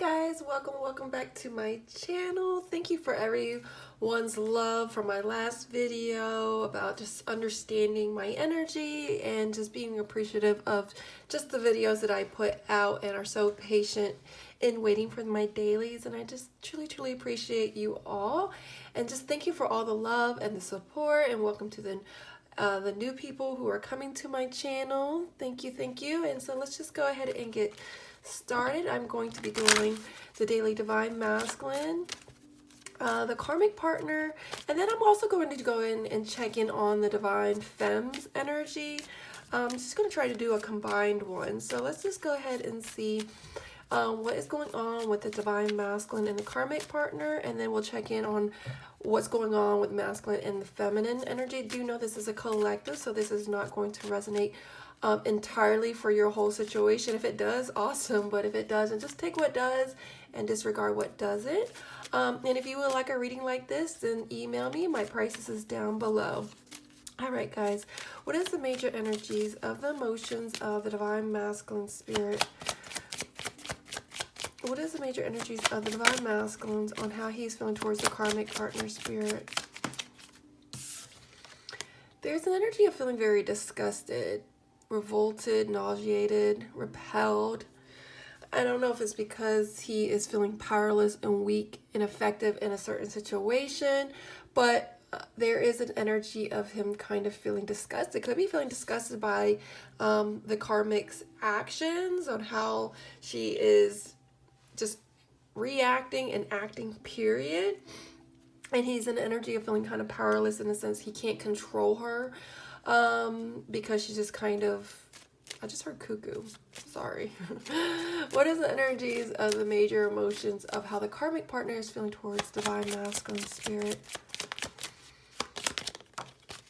guys, welcome back to my channel. Thank you for everyone's love for my last video about just understanding my energy and just being appreciative of just the videos that I put out and are so patient in waiting for my dailies. And I just truly appreciate you all, and just thank you for all the love and the support, and welcome to the new people who are coming to my channel. Thank you. And so let's just go ahead and get started. I'm going to be doing the daily divine masculine, the karmic partner, and then I'm also going to go in and check in on the divine femmes energy. I'm just going to try to do a combined one. So let's just go ahead and see what is going on with the divine masculine and the karmic partner, and then we'll check in on what's going on with masculine and the feminine energy. Do know this is a collective, so this is not going to resonate entirely for your whole situation. If it does, awesome, but if it doesn't, just take what does and disregard what doesn't. And if you would like a reading like this, then email me. My prices is down below. All right, guys, what is the major energies of the emotions of the divine masculine spirit? What is the major energies of the divine masculines on how he's feeling towards the karmic partner spirit? There's an energy of feeling very disgusted, revolted, nauseated, repelled. I don't know if it's because he is feeling powerless and weak, ineffective in a certain situation, but there is an energy of him kind of feeling disgusted. Could be feeling disgusted by the karmic's actions, on how she is just reacting and acting, period. And he's in the energy of feeling kind of powerless in the sense he can't control her, because she's just kind of, I just heard cuckoo, sorry. What is the energies of the major emotions of how the karmic partner is feeling towards divine masculine spirit?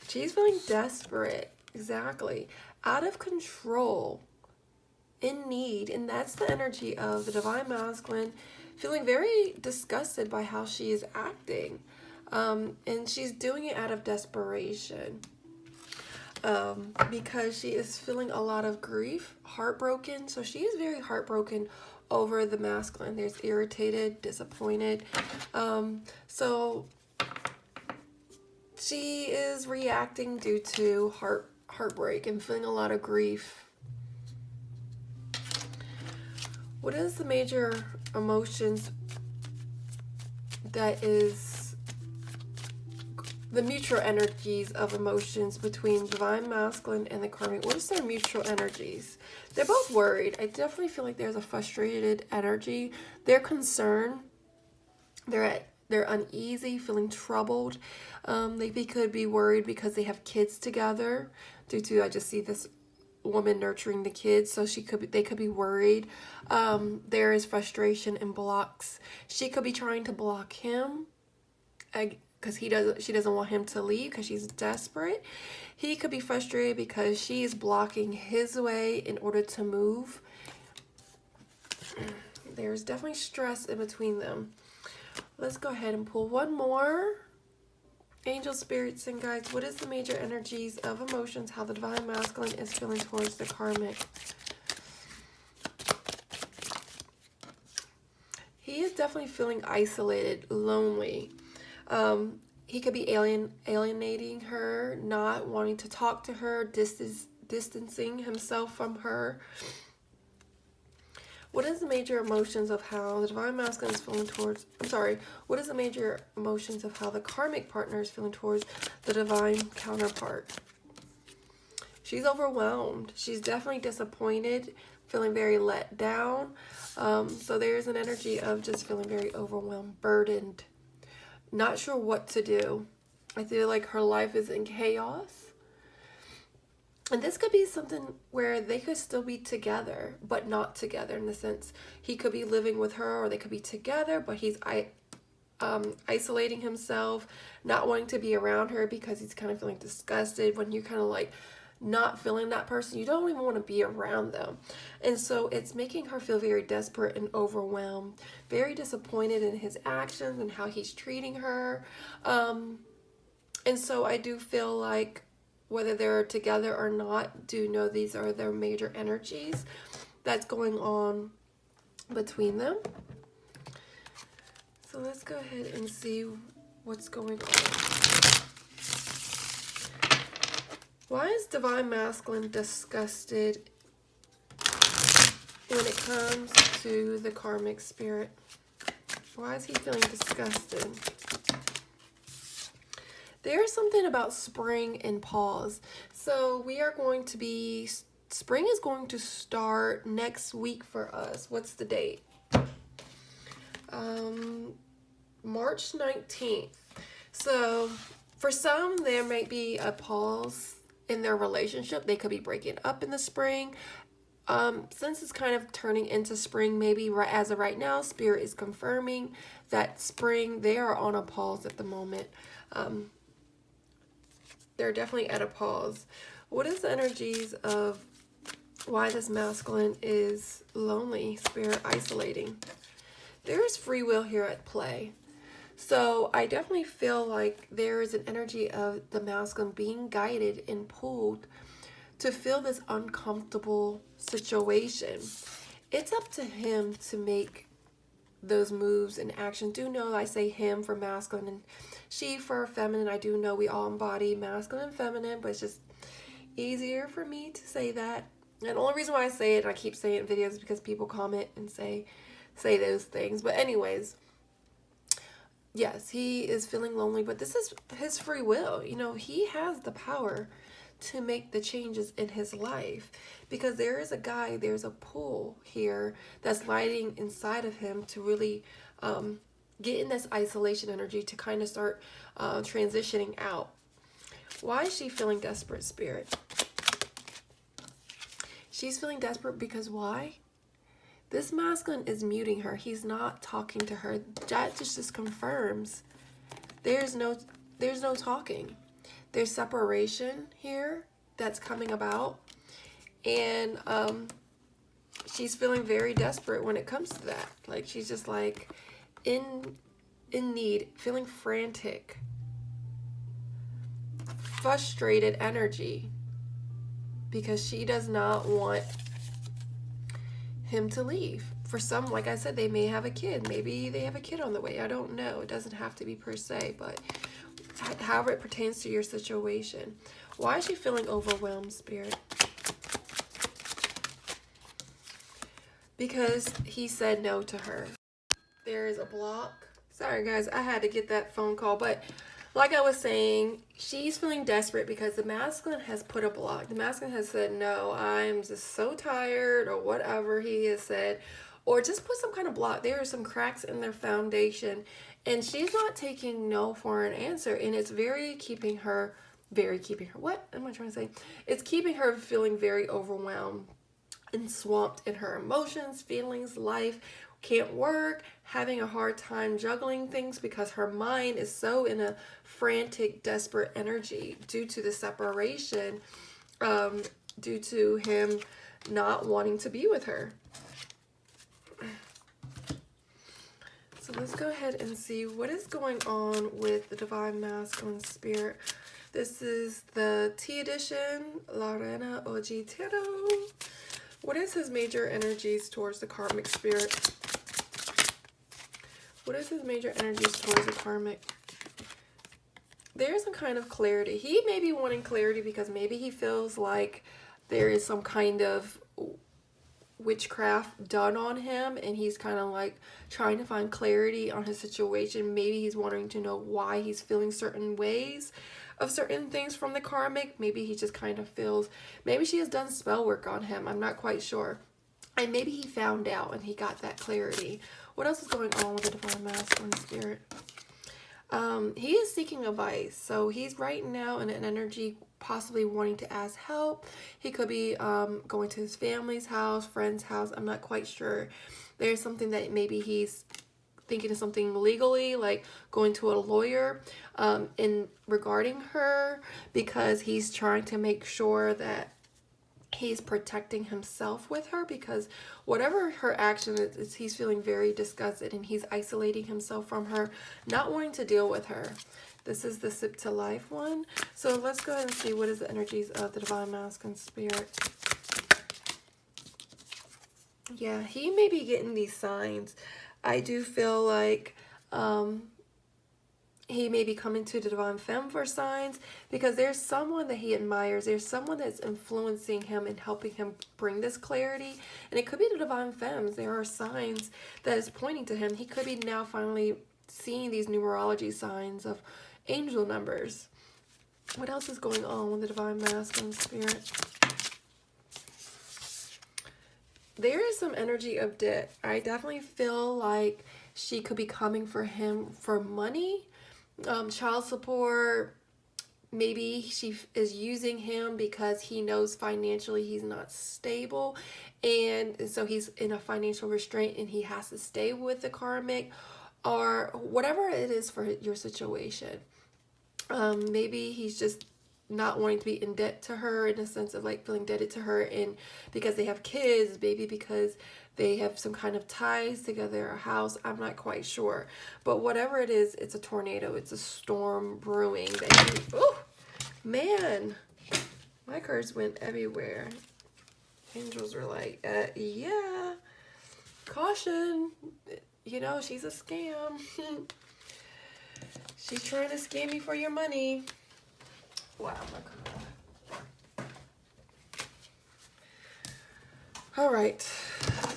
She's feeling desperate, exactly, out of control, in need, and that's the energy of the divine masculine, feeling very disgusted by how she is acting, and she's doing it out of desperation, because she is feeling a lot of grief, heartbroken. So she is very heartbroken over the masculine. There's irritated, disappointed, so she is reacting due to heartbreak and feeling a lot of grief. What is the major emotions that is the mutual energies of emotions between divine masculine and the karmic? What is their mutual energies? They're both worried. I definitely feel like there's a frustrated energy. They're concerned. They're uneasy, feeling troubled. They could be worried because they have kids together. Due to, I just see this woman nurturing the kids, so they could be worried. There is frustration and blocks. She could be trying to block him because she doesn't want him to leave because she's desperate. He could be frustrated because she is blocking his way in order to move. There's definitely stress in between them. Let's go ahead and pull one more. Angel, spirits, and guides, what is the major energies of emotions, how the divine masculine is feeling towards the karmic? He is definitely feeling isolated, lonely. He could be alienating her, not wanting to talk to her, distancing himself from her. What is the major emotions of how the divine masculine is feeling towards, what is the major emotions of how the karmic partner is feeling towards the divine counterpart? She's overwhelmed. She's definitely disappointed, feeling very let down. So there's an energy of just feeling very overwhelmed, burdened, not sure what to do. I feel like her life is in chaos. And this could be something where they could still be together, but not together, in the sense he could be living with her, or they could be together, but he's isolating himself, not wanting to be around her because he's kind of feeling disgusted. When you're kind of like not feeling that person, you don't even want to be around them. And so it's making her feel very desperate and overwhelmed, very disappointed in his actions and how he's treating her. And so I do feel like, whether they're together or not, do know these are their major energies that's going on between them. So let's go ahead and see what's going on. Why is Divine Masculine disgusted when it comes to the karmic spirit? Why is he feeling disgusted? There's something about spring and pause. So we are going to be, spring is going to start next week for us. What's the date? March 19th. So for some, there might be a pause in their relationship. They could be breaking up in the spring. Since it's kind of turning into spring, maybe right as of right now, Spirit is confirming that spring, they are on a pause at the moment. They're definitely at a pause. What is the energies of why this masculine is lonely, Spirit, isolating? There's free will here at play. So I definitely feel like there is an energy of the masculine being guided and pulled to feel this uncomfortable situation. It's up to him to make those moves and action. Do know I say him for masculine and she for feminine. I do know we all embody masculine and feminine, but it's just easier for me to say that. And the only reason why I say it, and I keep saying it in videos, is because people comment and say those things. But anyways, yes, he is feeling lonely, but this is his free will. You know, he has the power to make the changes in his life, because there is a guy, there's a pull here that's lighting inside of him to really get in this isolation energy, to kind of start transitioning out. Why is she feeling desperate, Spirit? She's feeling desperate because why? This masculine is muting her. He's not talking to her. That just confirms there's no talking. There's separation here that's coming about. And she's feeling very desperate when it comes to that. Like, she's just like in need, feeling frantic, frustrated energy, because she does not want him to leave. For some, like I said, they may have a kid. Maybe they have a kid on the way. I don't know. It doesn't have to be per se, but however it pertains to your situation. Why is she feeling overwhelmed, Spirit? Because he said no to her. There is a block. Sorry guys, I had to get that phone call, but like I was saying, she's feeling desperate because the masculine has put a block. The masculine has said, no, I'm just so tired, or whatever he has said, or just put some kind of block. There are some cracks in their foundation, and she's not taking no for an answer, and it's keeping her, what am I trying to say? It's keeping her feeling very overwhelmed and swamped in her emotions, feelings, life. Can't work, having a hard time juggling things because her mind is so in a frantic, desperate energy due to the separation, due to him not wanting to be with her. So let's go ahead and see what is going on with the Divine Masculine Spirit. This is the T edition, La Reina Ojitero. What is his major energies towards the Karmic Spirit? What is his major energies towards the Karmic? There's some kind of clarity. He may be wanting clarity because maybe he feels like there is some kind of witchcraft done on him, and he's kind of like trying to find clarity on his situation. Maybe he's wanting to know why he's feeling certain ways of certain things from the Karmic. Maybe he just kind of feels, maybe she has done spell work on him. I'm not quite sure. And maybe he found out and he got that clarity. What else is going on with the Divine Masculine Spirit? He is seeking advice. So he's right now in an energy possibly wanting to ask help. He could be going to his family's house, friend's house. I'm not quite sure. There's something that maybe he's thinking of something legally, like going to a lawyer in regarding her, because he's trying to make sure that he's protecting himself with her, because whatever her action is, he's feeling very disgusted and he's isolating himself from her, not wanting to deal with her. This is the Sip to Life one. So let's go ahead and see what is the energies of the Divine Masculine Spirit. Yeah, he may be getting these signs. I do feel like He may be coming to the divine femme for signs, because there's someone that he admires. There's someone that's influencing him and helping him bring this clarity. And it could be the divine femmes. There are signs that is pointing to him. He could be now finally seeing these numerology signs of angel numbers. What else is going on with the divine masculine spirit? There is some energy of debt. I definitely feel like she could be coming for him for money. Child support. Maybe she is using him because he knows financially he's not stable, and so he's in a financial restraint and he has to stay with the karmic, or whatever it is for your situation. Maybe he's just not wanting to be in debt to her, in a sense of like feeling indebted to her, and because they have kids, maybe because they have some kind of ties together, a house. I'm not quite sure, but whatever it is, it's a tornado, it's a storm brewing. Oh man, my cards went everywhere. Angels are like, yeah, caution, you know, she's a scam. She's trying to scam you for your money. Wow, my God. All right,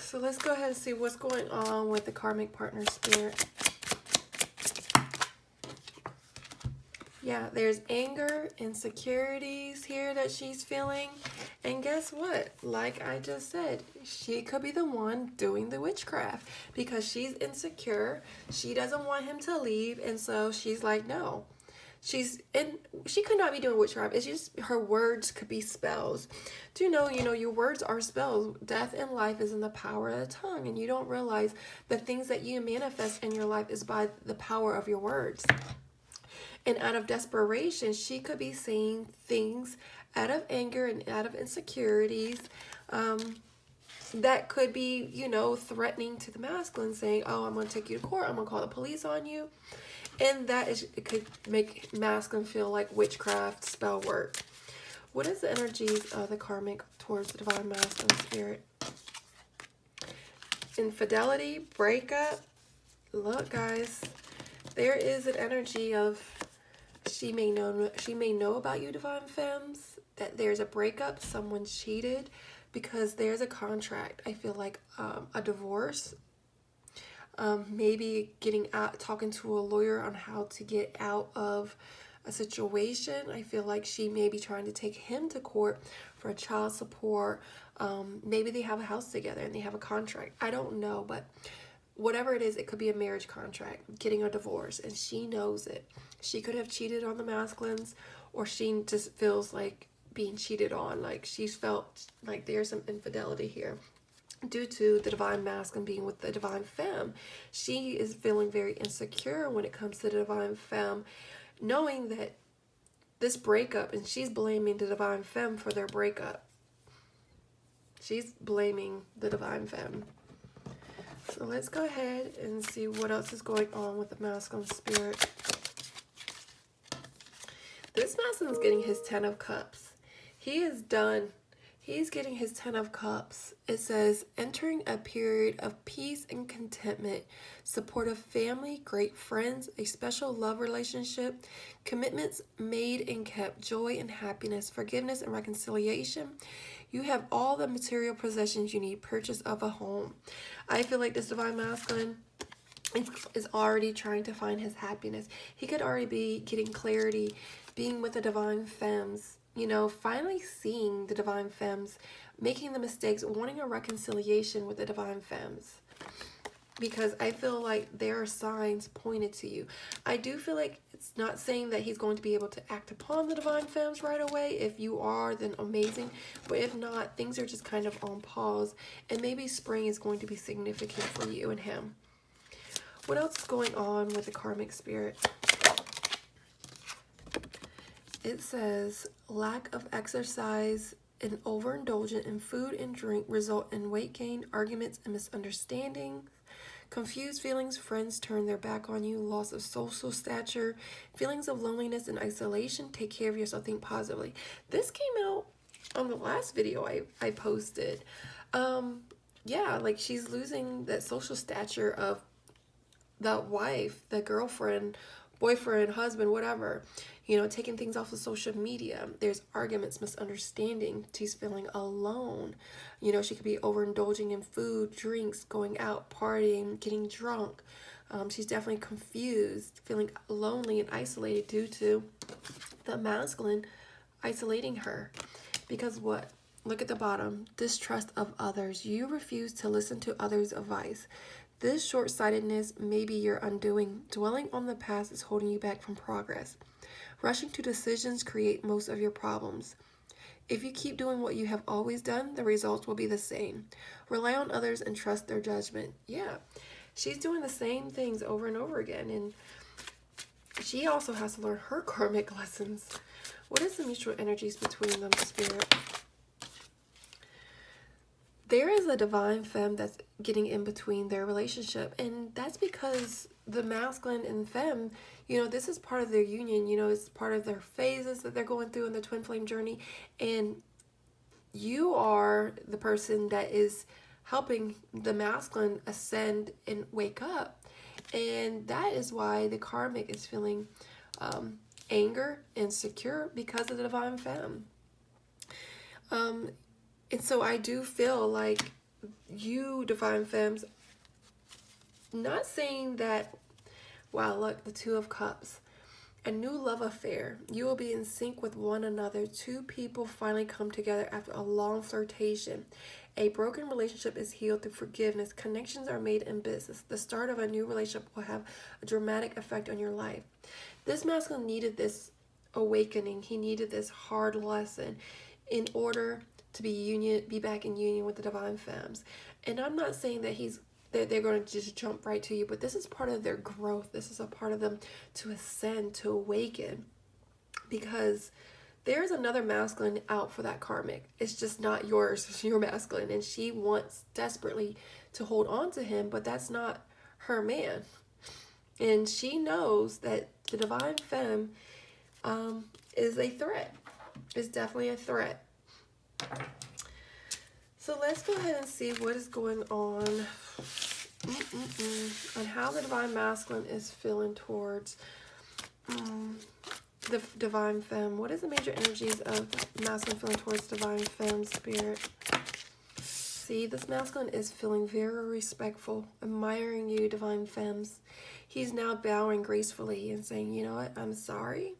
so let's go ahead and see what's going on with the karmic partner spirit. Yeah, there's anger, insecurities here that she's feeling. And guess what? Like I just said, she could be the one doing the witchcraft because she's insecure. She doesn't want him to leave. And so she's like, no. She could not be doing witchcraft. It's just her words could be spells. Do you know, your words are spells. Death and life is in the power of the tongue. And you don't realize the things that you manifest in your life is by the power of your words. And out of desperation, she could be saying things out of anger and out of insecurities that could be, threatening to the masculine, saying, oh, I'm going to take you to court. I'm going to call the police on you. And it could make masculine feel like witchcraft, spell work. What is the energies of the karmic towards the divine masculine spirit? Infidelity, breakup. Look, guys, there is an energy of she may know about you, divine femmes, that there's a breakup, someone cheated, because there's a contract. I feel like a divorce. Maybe talking to a lawyer on how to get out of a situation. I feel like she may be trying to take him to court for child support. Maybe they have a house together and they have a contract. I don't know, but whatever it is, it could be a marriage contract, getting a divorce, and she knows it. She could have cheated on the masculines, or she just feels like being cheated on. Like she's felt like there's some infidelity here. Due to the divine masculine being with the divine femme, she is feeling very insecure when it comes to the divine femme, knowing that this breakup, and she's blaming the divine femme for their breakup. She's blaming the divine femme. So let's go ahead and see what else is going on with the masculine spirit. This masculine is getting his 10 of Cups. He is done. He's getting his 10 of Cups. It says, entering a period of peace and contentment, supportive family, great friends, a special love relationship, commitments made and kept, joy and happiness, forgiveness and reconciliation. You have all the material possessions you need, purchase of a home. I feel like this divine masculine is already trying to find his happiness. He could already be getting clarity, being with the divine femmes, finally seeing the divine femmes, making the mistakes, wanting a reconciliation with the divine femmes. Because I feel like there are signs pointed to you. I do feel like it's not saying that he's going to be able to act upon the divine femmes right away. If you are, then amazing. But if not, things are just kind of on pause. And maybe spring is going to be significant for you and him. What else is going on with the karmic spirit? It says, lack of exercise and overindulgence in food and drink result in weight gain, arguments, and misunderstandings. Confused feelings, friends turn their back on you, loss of social stature, feelings of loneliness and isolation. Take care of yourself, think positively. This came out on the last video I posted. Yeah, like she's losing that social stature of the wife, the girlfriend, boyfriend, husband, whatever, taking things off of social media. There's arguments, misunderstanding. She's feeling alone. She could be overindulging in food, drinks, going out, partying, getting drunk. She's definitely confused, feeling lonely and isolated due to the masculine isolating her. Because what? Look at the bottom. Distrust of others. You refuse to listen to others' advice. This short-sightedness may be your undoing. Dwelling on the past is holding you back from progress. Rushing to decisions create most of your problems. If you keep doing what you have always done, the results will be the same. Rely on others and trust their judgment. Yeah, she's doing the same things over and over again, and she also has to learn her karmic lessons. What is the mutual energies between them, Spirit? There is a divine femme that's getting in between their relationship, and that's because the masculine and femme, this is part of their union, it's part of their phases that they're going through in the twin flame journey, and you are the person that is helping the masculine ascend and wake up, and that is why the karmic is feeling anger, insecure, because of the divine femme. And so I do feel like you, divine femmes, not saying that, wow, look, the Two of Cups, a new love affair. You will be in sync with one another. Two people finally come together after a long flirtation. A broken relationship is healed through forgiveness. Connections are made in business. The start of a new relationship will have a dramatic effect on your life. This masculine needed this awakening. He needed this hard lesson in order to be back in union with the divine femmes. And I'm not saying that they're going to just jump right to you, but this is part of their growth. This is a part of them to ascend, to awaken, because there's another masculine out for that karmic. It's just not yours. It's your masculine, and she wants desperately to hold on to him, but that's not her man. And she knows that the divine femme is a threat. It's definitely a threat. So let's go ahead and see what is going on how the divine masculine is feeling towards the divine femme. What is the major energies of masculine feeling towards divine femme, Spirit? See, this masculine is feeling very respectful, admiring you, divine femmes. He's now bowing gracefully and saying, you know what, I'm sorry.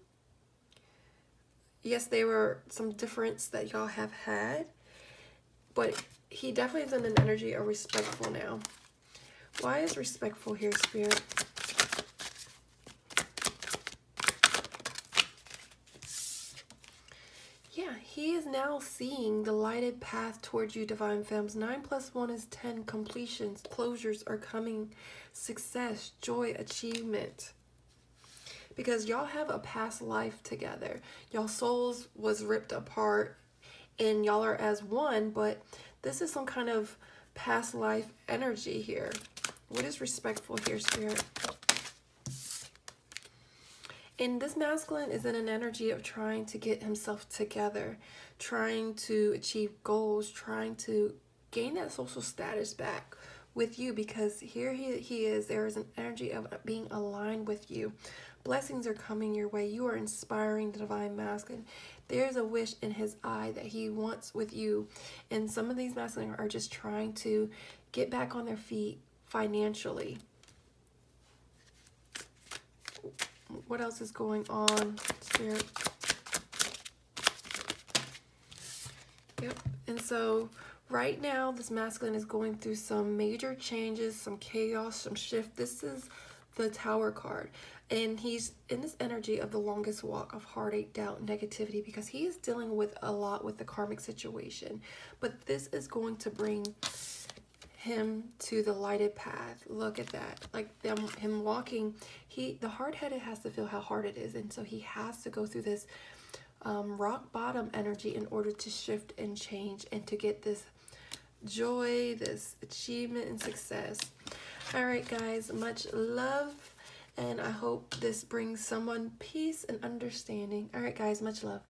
Yes, there were some difference that y'all have had, but he definitely is in an energy of respectful now. Why is respectful here, Spirit? Yeah, he is now seeing the lighted path towards you, divine femmes. 9 + 1 is 10. Completions, closures are coming. Success, joy, achievement. Because y'all have a past life together. Y'all souls was ripped apart and y'all are as one, but this is some kind of past life energy here. What is respectful here, Spirit? And this masculine is in an energy of trying to get himself together, trying to achieve goals, trying to gain that social status back with you, because here he is. There is an energy of being aligned with you. Blessings are coming your way. You are inspiring the divine masculine. There's a wish in his eye that he wants with you. And some of these masculine are just trying to get back on their feet financially. What else is going on, Spirit? Yep. And so right now, this masculine is going through some major changes, some chaos, some shift. This is the Tower card. And he's in this energy of the longest walk of heartache, doubt, negativity, because he is dealing with a lot with the karmic situation. But this is going to bring him to the lighted path. Look at that. Like him walking, the hard-headed has to feel how hard it is. And so he has to go through this rock bottom energy in order to shift and change and to get this joy, this achievement and success. All right, guys, much love. And I hope this brings someone peace and understanding. All right, guys, much love.